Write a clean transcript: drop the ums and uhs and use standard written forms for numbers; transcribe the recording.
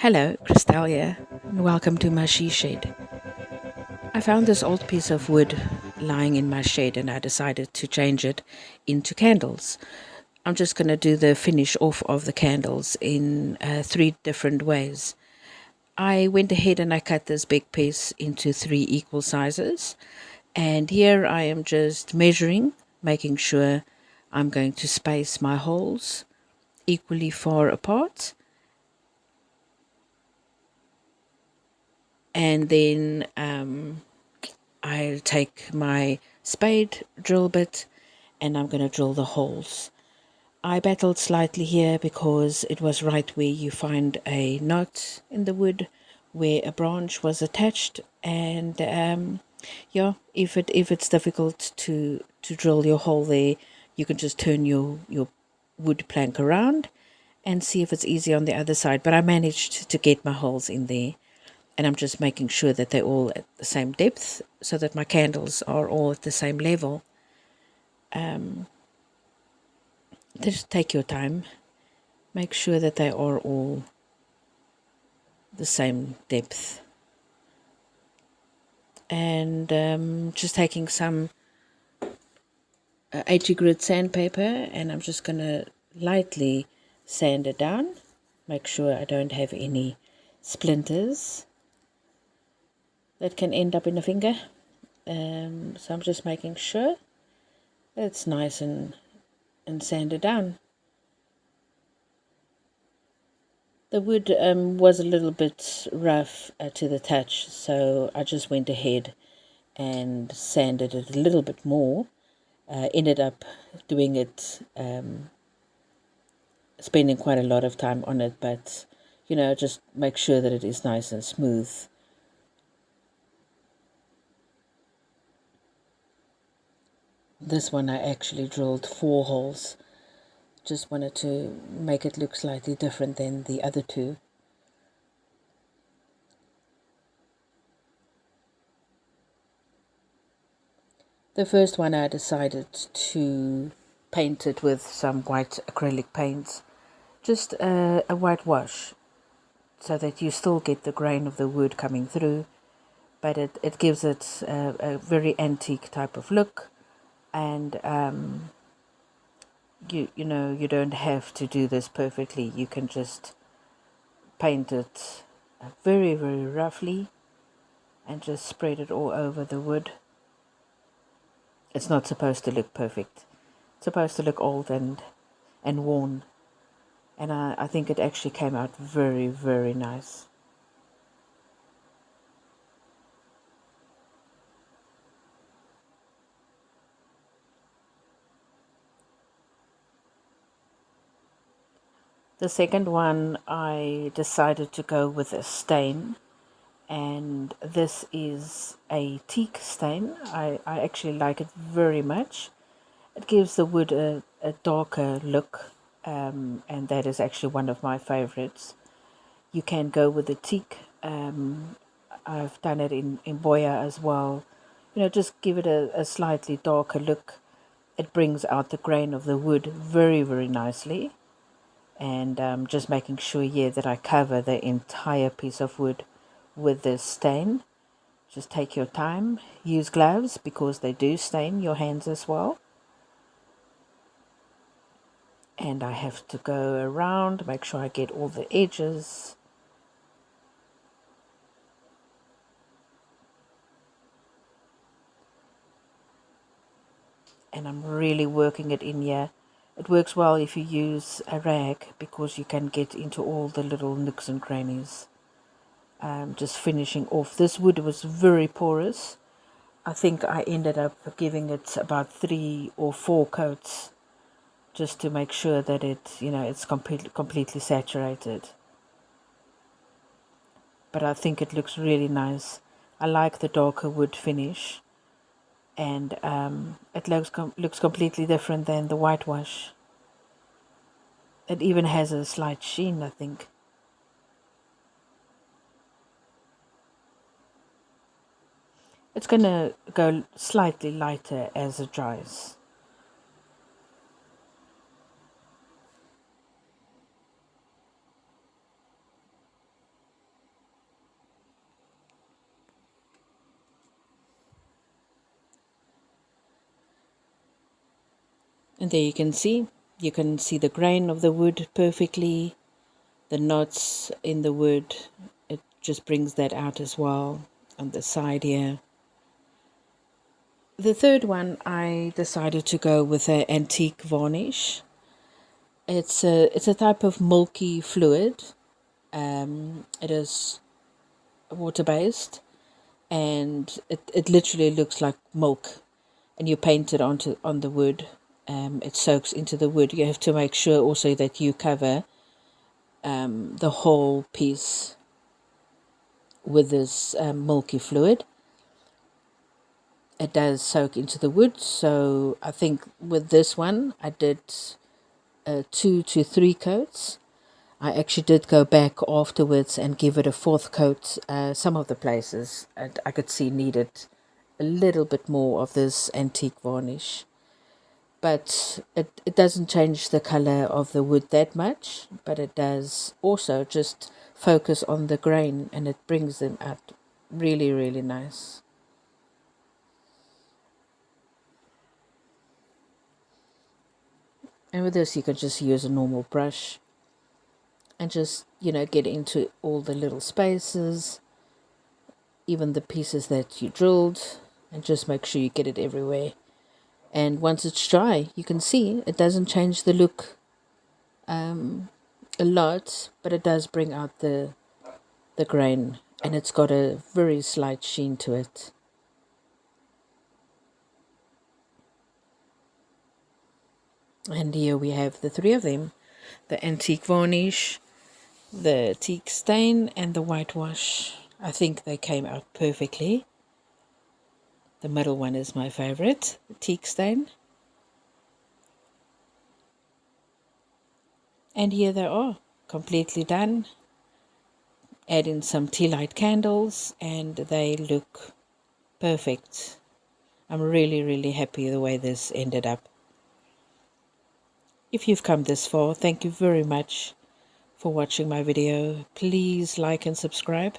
Hello, Christelle here, and welcome to my she shed. I found this old piece of wood lying in my shed and I decided to change it into candles. I'm just going to do the finish off of the candles in three different ways. I went ahead and I cut this big piece into three equal sizes, and here I am just measuring, making sure I'm going to space my holes equally far apart. And then I'll take my spade drill bit and I'm going to drill the holes. I battled slightly here because it was right where you find a knot in the wood where a branch was attached, and yeah, if it's difficult to drill your hole there, you can just turn your wood plank around and see if it's easy on the other side. But I managed to get my holes in there, and I'm just making sure that they're all at the same depth so that my candles are all at the same level. Just take your time, make sure that they are all the same depth, and just taking some 80 grit sandpaper, and I'm just going to lightly sand it down, make sure I don't have any splinters that can end up in a finger. So I'm just making sure that it's nice and sanded down. The wood was a little bit rough to the touch, so I just went ahead and sanded it a little bit more. Ended up doing it, spending quite a lot of time on it, but just make sure that it is nice and smooth. This one I actually drilled 4 holes. Just wanted to make it look slightly different than the other two. The first one I decided to paint it with some white acrylic paints, just a whitewash, so that you still get the grain of the wood coming through, but it gives it a very antique type of look. And you don't have to do this perfectly. You can just paint it very, very roughly and just spread it all over the wood. It's not supposed to look perfect. It's supposed to look old and worn. And I think it actually came out very, very nice. The second one, I decided to go with a stain, and this is a teak stain. I actually like it very much. It gives the wood a darker look, and that is actually one of my favorites. You can go with the teak. I've done it in Boya as well. Just give it a slightly darker look. It brings out the grain of the wood very, very nicely. And just making sure, yeah, that I cover the entire piece of wood with this stain. Just take your time. Use gloves because they do stain your hands as well. And I have to go around, make sure I get all the edges. And I'm really working it in here. It works well if you use a rag because you can get into all the little nooks and crannies. Just finishing off. This wood was very porous. I think I ended up giving it about 3 or 4 coats just to make sure that it's completely saturated. But I think it looks really nice. I like the darker wood finish, and it looks completely different than the whitewash. It even has a slight sheen, I think. It's gonna go slightly lighter as it dries. And there you can see the grain of the wood perfectly, the knots in the wood. It just brings that out as well on the side here. The third one, I decided to go with an antique varnish. It's a type of milky fluid. It is water based, and it literally looks like milk. And you paint it on the wood. It soaks into the wood. You have to make sure also that you cover the whole piece with this milky fluid. It does soak into the wood, so I think with this one I did 2 to 3 coats. I actually did go back afterwards and give it a fourth coat. Some of the places I could see needed a little bit more of this antique varnish, but it doesn't change the color of the wood that much, but it does also just focus on the grain, and it brings them out really, really nice. And with this you can just use a normal brush and just, get into all the little spaces, even the pieces that you drilled, and just make sure you get it everywhere. And once it's dry, you can see it doesn't change the look a lot, but it does bring out the grain, and it's got a very slight sheen to it. And here we have the three of them: the antique varnish, the teak stain, and the whitewash. I think they came out perfectly. The middle one is my favorite, the teak stain. And here they are, completely done. Add in some tea light candles and they look perfect. I'm really, really happy the way this ended up. If you've come this far, thank you very much for watching my video. Please like and subscribe.